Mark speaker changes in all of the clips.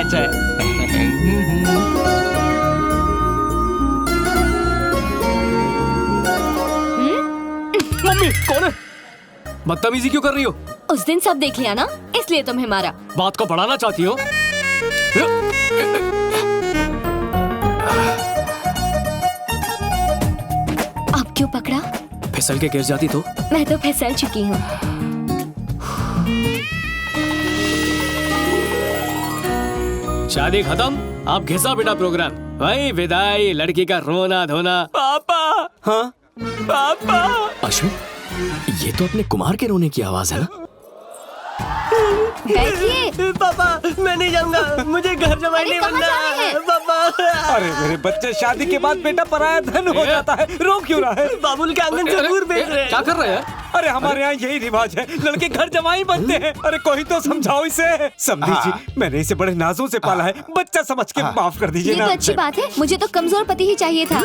Speaker 1: अच्छा है।
Speaker 2: मम्मी कौन है? बदतमीजी क्यों कर रही हो?
Speaker 3: उस दिन सब देख लिया ना, इसलिए तुम्हें मारा।
Speaker 2: बात को बढ़ाना चाहती हो?
Speaker 3: अब क्यों पकड़ा?
Speaker 2: फिसल के गिर जाती तो?
Speaker 3: मैं तो फिसल चुकी हूँ।
Speaker 2: शादी खत्म, अब घिसा बेटा प्रोग्राम। भाई विदाई, लड़की का रोना धोना। पापा, हाँ पापा।
Speaker 4: अश्विन, ये तो अपने कुमार के रोने की आवाज है ना?
Speaker 3: बैठिए।
Speaker 1: पापा मैं नहीं जाऊंगा, मुझे घर जमाई नहीं बनना पापा।
Speaker 5: अरे मेरे बच्चे, शादी के बाद बेटा पराया धन हो जाता है, रो क्यों रहा है?
Speaker 1: बाबुल के आंगन से दूर भेज रहे हैं।
Speaker 2: क्या कर रहे हैं?
Speaker 5: अरे हमारे यहाँ यही रिवाज है, लड़के घर जमाई बनते हैं। अरे कोई तो समझाओ इसे। समझी जी, मैंने इसे बड़े नाजों से पाला है, बच्चा समझ के माफ कर दीजिए
Speaker 3: ये
Speaker 5: ना।
Speaker 3: तो अच्छी बात है, मुझे तो कमजोर पति ही चाहिए था।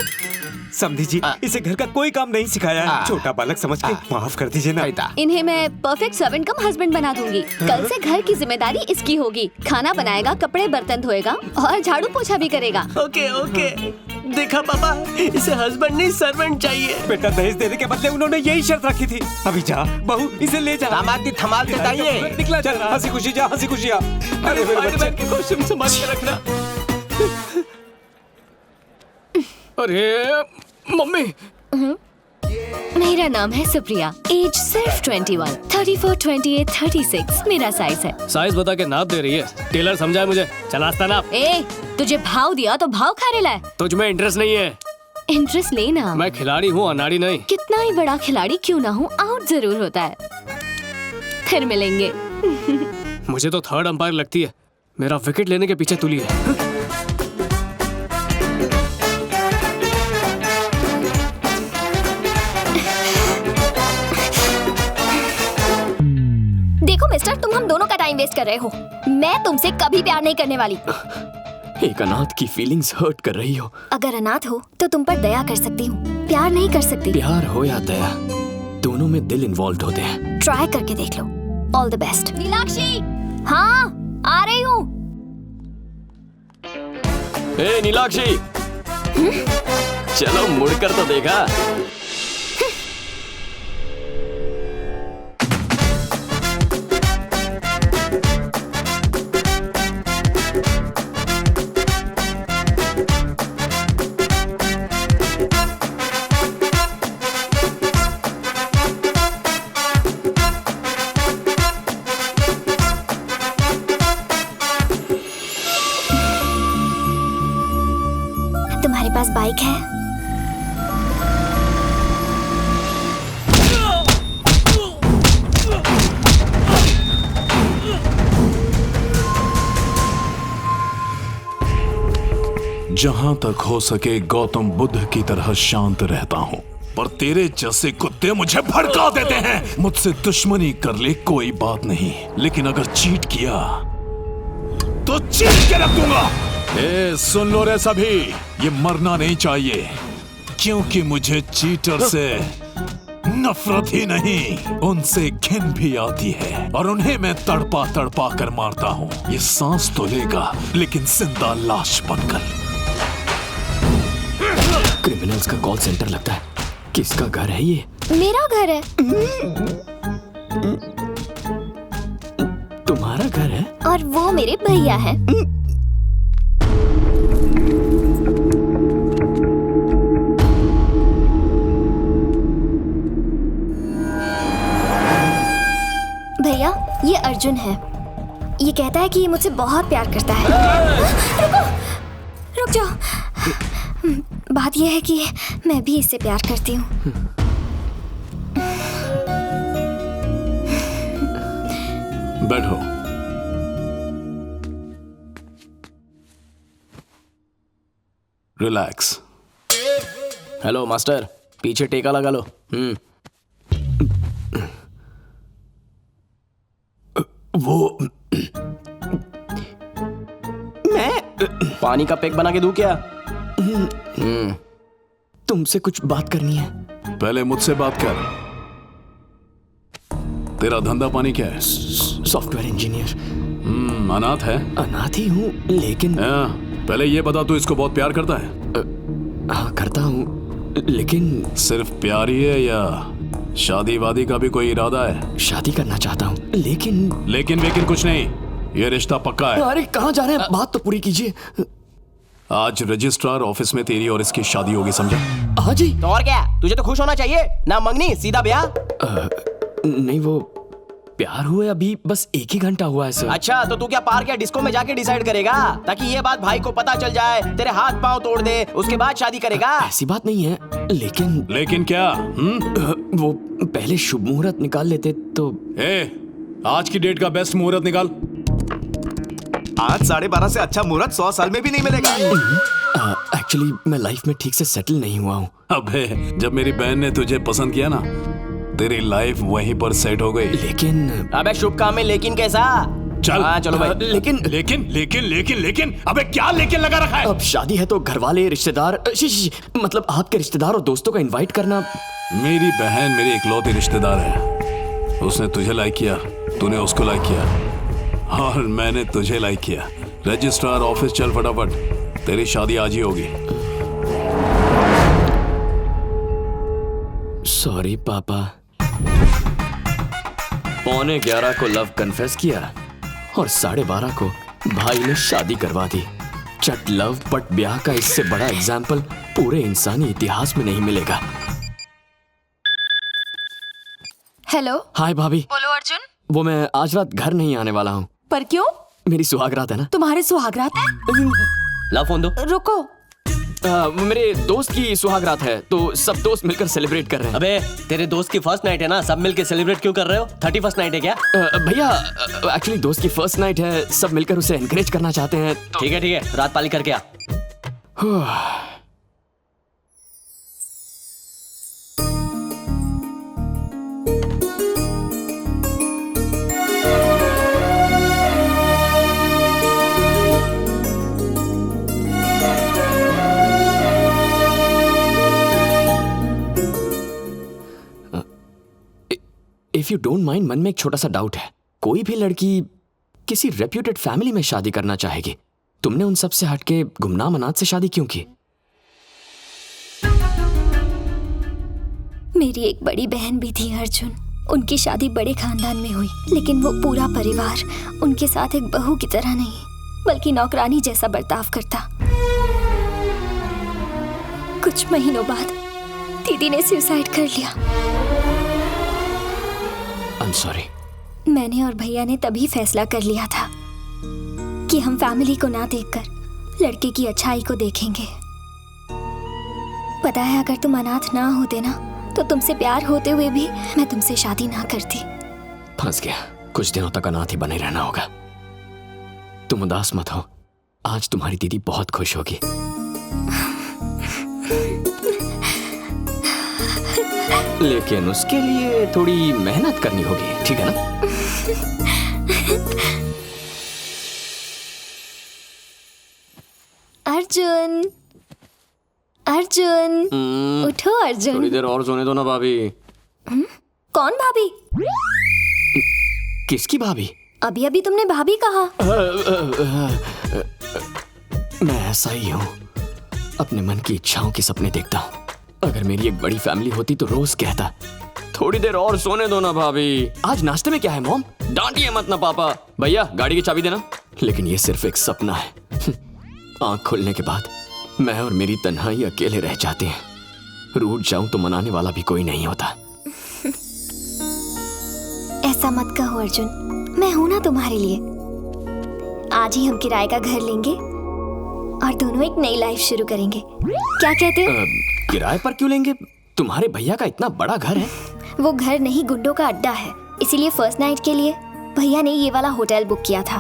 Speaker 5: समझी जी, इसे घर का कोई काम नहीं सिखाया है, छोटा बालक समझ के माफ कर दीजिए ना।
Speaker 3: इन्हें मैं परफेक्ट सर्वेंट कम हस्बैंड बना दूंगी। कल से घर की जिम्मेदारी इसकी होगी। खाना बनाएगा, कपड़े बर्तन धोएगा और झाड़ू पोछा भी करेगा।
Speaker 1: ओके ओके, देखा पापा, इसे हस्बैंड नहीं सर्वेंट चाहिए।
Speaker 5: बेटा दहेज देने के बदले उन्होंने यही शर्त रखी थी। अभी जा बहू, इसे ले जा।
Speaker 1: दामादी थमाल बताइए।
Speaker 5: निकला चल, हंसी खुशी जा, हंसी खुशी आ। अरे मेरे बच्चे
Speaker 1: की कॉस्ट्यूम संभाल के रखना।
Speaker 2: अरे मम्मी।
Speaker 3: मेरा नाम है सुप्रिया, एज सिर्फ 21, 34, 28, 36 मेरा साइज है।
Speaker 2: साइज बता के नाप दे रही है। टेलर समझाए मुझे, चल आस्ता नाप।
Speaker 3: ए, तुझे भाव दिया तो भाव खा रहा है।
Speaker 2: तुझ में इंटरेस्ट नहीं है।
Speaker 3: इंटरेस्ट लेना।
Speaker 2: मैं खिलाड़ी हूँ, अनाड़ी नहीं।
Speaker 3: कितना ही बड़ा खिलाड़ी क्यों ना हूँ, आउट जरूर होता है। फिर मिलेंगे।
Speaker 2: मुझे तो थर्ड अंपायर लगती है, मेरा विकेट लेने के पीछे तुली है।
Speaker 3: देखो मिस्टर, तुम हम दोनों का टाइम वेस्ट कर रहे हो। मैं तुमसे कभी प्यार नहीं करने वाली।
Speaker 4: एक अनाथ की फीलिंग्स हर्ट कर रही हो।
Speaker 3: अगर अनाथ हो तो तुम पर दया कर सकती हूँ, प्यार नहीं कर सकती।
Speaker 4: प्यार हो या दया, दोनों में दिल इन्वॉल्व होते हैं।
Speaker 3: ट्राई करके देख लो। All the best. नीलाक्षी, हाँ आ रही हूँ।
Speaker 4: ए नीलाक्षी, चलो मुड़कर तो देखा।
Speaker 3: तुम्हारे पास बाइक है?
Speaker 6: जहां तक हो सके गौतम बुद्ध की तरह शांत रहता हूं, पर तेरे जैसे कुत्ते मुझे भड़का देते हैं। मुझसे दुश्मनी कर ले कोई बात नहीं, लेकिन अगर चीट किया तो चीट के रख दूंगा। ए सुन लो रे सभी, ये मरना नहीं चाहिए, क्योंकि मुझे चीटर से नफरत ही नहीं, उनसे घिन भी आती है, और उन्हें मैं तड़पा तड़पा कर मारता हूँ। ये सांस तो लेगा, लेकिन जिंदा लाश बनकर।
Speaker 4: क्रिमिनल्स का कॉल सेंटर लगता है। किसका घर है ये?
Speaker 3: मेरा घर है।
Speaker 4: तुम्हारा घर है?
Speaker 3: और वो मेरे भैया है। भैया, ये अर्जुन है। ये कहता है कि ये मुझसे बहुत प्यार करता है। रुको, रुक जाओ। बात यह है कि मैं भी इससे प्यार करती हूँ।
Speaker 6: बैठो। रिलैक्स।
Speaker 4: हेलो मास्टर, पीछे टेका लगा लो।
Speaker 6: वो
Speaker 4: मैं पानी का पैक बना के दूं क्या? तुमसे कुछ बात करनी है।
Speaker 6: पहले मुझसे बात कर। तेरा धंधा पानी क्या है?
Speaker 4: Software engineer.
Speaker 6: अनाथ है?
Speaker 4: अनाथ ही हूँ लेकिन
Speaker 6: पहले ये बता, तू इसको बहुत प्यार करता है?
Speaker 4: हाँ करता हूँ, लेकिन
Speaker 6: सिर्फ प्यार ही है या शादी वादी का भी कोई इरादा है?
Speaker 4: शादी करना चाहता हूँ लेकिन
Speaker 6: लेकिन कुछ नहीं, ये रिश्ता पक्का है।
Speaker 4: अरे कहाँ जा रहे हैं, बात तो पूरी कीजिए।
Speaker 6: आज रजिस्ट्रार ऑफिस में तेरी और इसकी शादी होगी, समझा?
Speaker 4: हाँ जी।
Speaker 1: तो और क्या, तुझे तो खुश होना चाहिए ना, मंगनी सीधा ब्याह।
Speaker 4: नहीं, वो प्यार हुए अभी बस 1 ही घंटा हुआ है सर।
Speaker 1: अच्छा, तो तू क्या पार्क या डिस्को में जाके डिसाइड करेगा, ताकि ये बात भाई को पता चल जाए, तेरे हाथ पांव तोड़ दे, उसके बाद शादी करेगा?
Speaker 4: ऐसी बात नहीं है, लेकिन
Speaker 6: क्या?
Speaker 4: वो पहले शुभ मुहूर्त निकाल लेते तो।
Speaker 6: आज की डेट का बेस्ट मुहूर्त निकाल।
Speaker 7: आज 12:30 से अच्छा मुहूर्त 100 साल में भी नहीं मिलेगा।
Speaker 4: एक्चुअली मैं लाइफ में ठीक से सेटल नहीं हुआ हूँ।
Speaker 6: अबे, जब मेरी बहन ने तुझे पसंद किया ना, तेरी लाइफ वहीं पर सेट हो गई।
Speaker 4: लेकिन
Speaker 1: अबे शुभ काम में लेकिन कैसा?
Speaker 6: चल।
Speaker 1: हाँ चलो भाई।
Speaker 6: लेकिन अबे क्या लेकिन लगा रखा है?
Speaker 4: अब शादी है तो घर वाले, रिश्तेदार, मतलब आपके रिश्तेदार और दोस्तों को इनवाइट करना।
Speaker 6: मेरी बहन मेरी इकलौती रिश्तेदार है। उसने तुझे लाइक किया, तूने उसको लाइक किया, और मैंने तुझे लाइक किया। रजिस्ट्रार ऑफिस चल फटाफट, तेरी शादी आज ही होगी।
Speaker 4: सॉरी पापा। 11:15 को लव कन्फेस किया और 12:30 को भाई ने शादी करवा दी। चट लव पट ब्याह का इससे बड़ा एग्जाम्पल पूरे इंसानी इतिहास में नहीं मिलेगा।
Speaker 8: हेलो।
Speaker 4: हाय भाभी।
Speaker 8: बोलो अर्जुन।
Speaker 4: वो मैं आज रात घर नहीं आने वाला हूँ।
Speaker 8: पर क्यों?
Speaker 4: मेरी सुहागरात है ना।
Speaker 8: तुम्हारे सुहागरात है?
Speaker 1: ला फोन दो।
Speaker 8: रुको।
Speaker 4: मेरे दोस्त की सुहागरात है तो सब दोस्त मिलकर सेलिब्रेट कर रहे हैं।
Speaker 1: अबे तेरे दोस्त की फर्स्ट नाइट है ना, सब मिलके सेलिब्रेट क्यों कर रहे हो? 31st नाइट है क्या?
Speaker 4: भैया एक्चुअली दोस्त की फर्स्ट नाइट है, सब मिलकर उसे एनकरेज करना चाहते हैं तो...
Speaker 1: ठीक है, रात पाली करके आ।
Speaker 4: इफ यू डोंट माइंड, मन में एक छोटा सा डाउट है। कोई भी लड़की किसी रेप्यूटेड फैमिली में शादी करना चाहेगी, तुमने उन सब से हटके गुमनाम अनाथ से शादी क्यों की?
Speaker 3: मेरी एक बड़ी बहन भी थी अर्जुन। उनकी शादी बड़े खानदान में हुई, लेकिन वो पूरा परिवार उनके साथ एक बहू की तरह नहीं बल्कि नौकरानी जैसा बर्ताव करता। कुछ महीनों बाद दीदी ने सुसाइड कर लिया।
Speaker 4: I'm sorry.
Speaker 3: मैंने और भैया ने तभी फैसला कर लिया था कि हम फैमिली को ना देखकर लड़के की अच्छाई को देखेंगे। पता है, अगर तुम अनाथ ना होते ना तो तुमसे प्यार होते हुए भी मैं तुमसे शादी ना करती।
Speaker 4: फंस गया। कुछ दिनों तक अनाथ ही बने रहना होगा। तुम उदास मत हो, आज तुम्हारी दीदी बहुत खुश होगी। लेकिन उसके लिए थोड़ी मेहनत करनी होगी, ठीक है ना?
Speaker 3: अर्जुन, अर्जुन, उठो अर्जुन।
Speaker 4: थोड़ी देर और सोने दो ना भाभी।
Speaker 3: कौन भाभी?
Speaker 4: किसकी भाभी?
Speaker 3: अभी अभी तुमने भाभी कहा।
Speaker 4: मैं ऐसा ही हूँ, अपने मन की इच्छाओं के सपने देखता हूँ। अगर मेरी एक बड़ी फैमिली होती तो रोज कहता, थोड़ी देर और सोने दो ना भाभी। आज नाश्ते में क्या है मॉम? डांटिए मत ना पापा। भैया गाड़ी की चाबी देना। लेकिन ये सिर्फ एक सपना है। आंख खुलने के बाद मैं और मेरी तन्हाई अकेले रह जाते हैं। रूठ जाऊं तो मनाने वाला भी कोई नहीं होता।
Speaker 3: ऐसा मत कहो अर्जुन, मैं हूं ना तुम्हारे लिए। आज ही हम किराए का घर लेंगे और दोनों एक नई लाइफ शुरू करेंगे। क्या कहते हो?
Speaker 4: किराए पर क्यों लेंगे? तुम्हारे भैया का इतना बड़ा घर है।
Speaker 3: वो घर नहीं, गुंडों का अड्डा है। इसीलिए फर्स्ट नाइट के लिए भैया ने ये वाला होटल बुक किया था।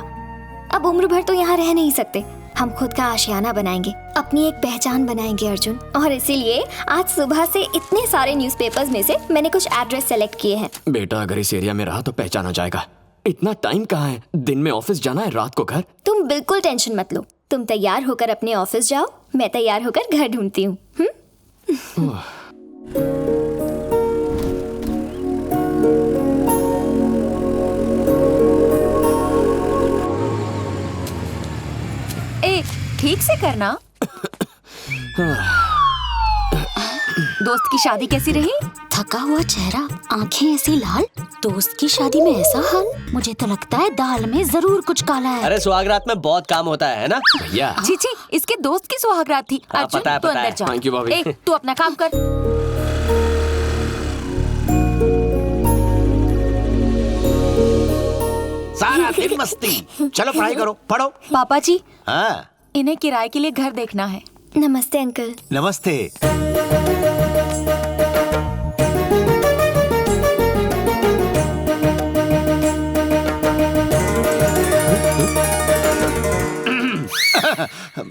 Speaker 3: अब उम्र भर तो यहाँ रह नहीं सकते। हम खुद का आशियाना बनाएंगे, अपनी एक पहचान बनाएंगे अर्जुन। और इसीलिए आज सुबह से इतने सारे न्यूज़पेपर्स में से मैंने कुछ एड्रेस सेलेक्ट किए हैं।
Speaker 4: बेटा अगर इस एरिया में रहा तो पहचाना जाएगा। इतना टाइम कहाँ है? दिन में ऑफिस जाना है, रात को घर।
Speaker 3: तुम बिल्कुल टेंशन मत लो। तुम तैयार होकर अपने ऑफिस जाओ, मैं तैयार होकर घर ढूंढती हूँ।
Speaker 8: ठीक से करना। दोस्त की शादी कैसी रही?
Speaker 9: थका हुआ चेहरा, आंखें ऐसी लाल, दोस्त की शादी में ऐसा हाल। मुझे तो लगता है दाल में जरूर कुछ काला है।
Speaker 1: अरे सुहागरात में बहुत काम होता है ना
Speaker 4: भैया
Speaker 8: छी छी, इसके दोस्त की सुहागरात थी।
Speaker 1: हाँ,
Speaker 8: अर्जुन
Speaker 1: पता है,
Speaker 8: तू
Speaker 1: पता
Speaker 8: अंदर
Speaker 1: है।
Speaker 8: जा।
Speaker 4: Thank you, भाभी।
Speaker 8: ए, तू अपना काम कर।
Speaker 7: सारा दिन मस्ती। चलो पढ़ाई करो, पढ़ो।
Speaker 8: पापा जी,
Speaker 7: हाँ,
Speaker 8: इन्हें किराए के लिए घर देखना है।
Speaker 3: नमस्ते अंकल।
Speaker 7: नमस्ते।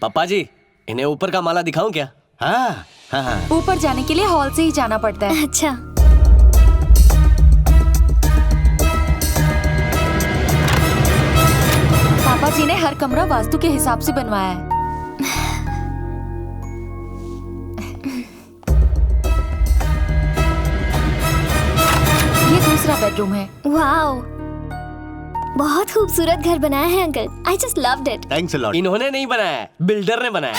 Speaker 1: पापा जी, इन्हें ऊपर का माला दिखाऊं क्या?
Speaker 7: हाँ, हाँ, हाँ।
Speaker 8: ऊपर जाने के लिए हॉल से ही जाना पड़ता है।
Speaker 3: अच्छा,
Speaker 8: पापा जी ने हर कमरा वास्तु के हिसाब से बनवाया है। ये दूसरा बेडरूम है।
Speaker 3: वाओ, बहुत खूबसूरत घर बनाया है uncle. I just loved it.
Speaker 7: Thanks a lot.
Speaker 1: इन्होंने नहीं बनाया, बिल्डर ने बनाया।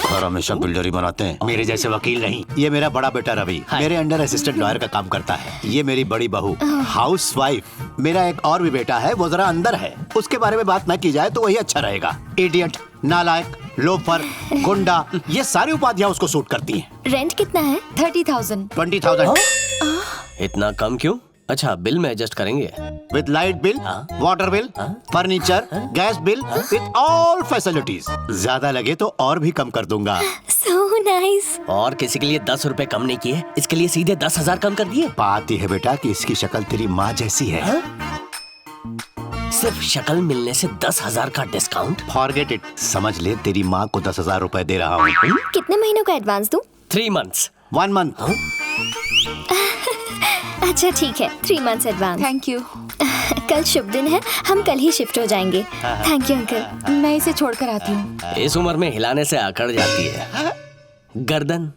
Speaker 7: और हमेशा बिल्डर ही बनाते हैं, मेरे जैसे वकील नहीं। ये मेरा बड़ा बेटा रवि मेरे अंडर असिस्टेंट लॉयर का काम करता है। ये मेरी बड़ी बहू हाउस वाइफ। मेरा एक और भी बेटा है, वो जरा अंदर है। उसके बारे में बात न की जाए तो वही अच्छा रहेगा। इडियट, नालायक, लोफर, गुंडा, ये सारी उपाधियां उसको सूट करती हैं।
Speaker 3: रेंट कितना है?
Speaker 8: 30,000।
Speaker 7: 20,000
Speaker 1: इतना कम क्यों? अच्छा, बिल में एडजस्ट करेंगे।
Speaker 7: With light bill, water bill, furniture, gas bill, with all facilities. ज्यादा लगे तो और भी कम कर दूंगा।
Speaker 3: So nice.
Speaker 1: और किसी के लिए 10 रुपए कम नहीं किए, इसके लिए सीधे 10,000 कम कर दिए।
Speaker 7: बात यह है बेटा कि इसकी शक्ल तेरी माँ जैसी है।
Speaker 1: सिर्फ शक्ल मिलने से 10,000 का डिस्काउंट?
Speaker 7: Forget it. समझ ले तेरी माँ को 10,000 रुपए दे रहा हूँ।
Speaker 3: कितने महीनों का एडवांस दूं?
Speaker 1: 3 months।
Speaker 7: 1 month।
Speaker 3: अच्छा ठीक है, 3 months एडवांस।
Speaker 8: Thank you.
Speaker 3: कल शुभ दिन है, हम कल ही शिफ्ट हो जाएंगे। Thank you uncle.
Speaker 8: मैं इसे छोड़कर आती हूँ।
Speaker 1: इस उम्र में हिलाने से अकड़ जाती है गर्दन।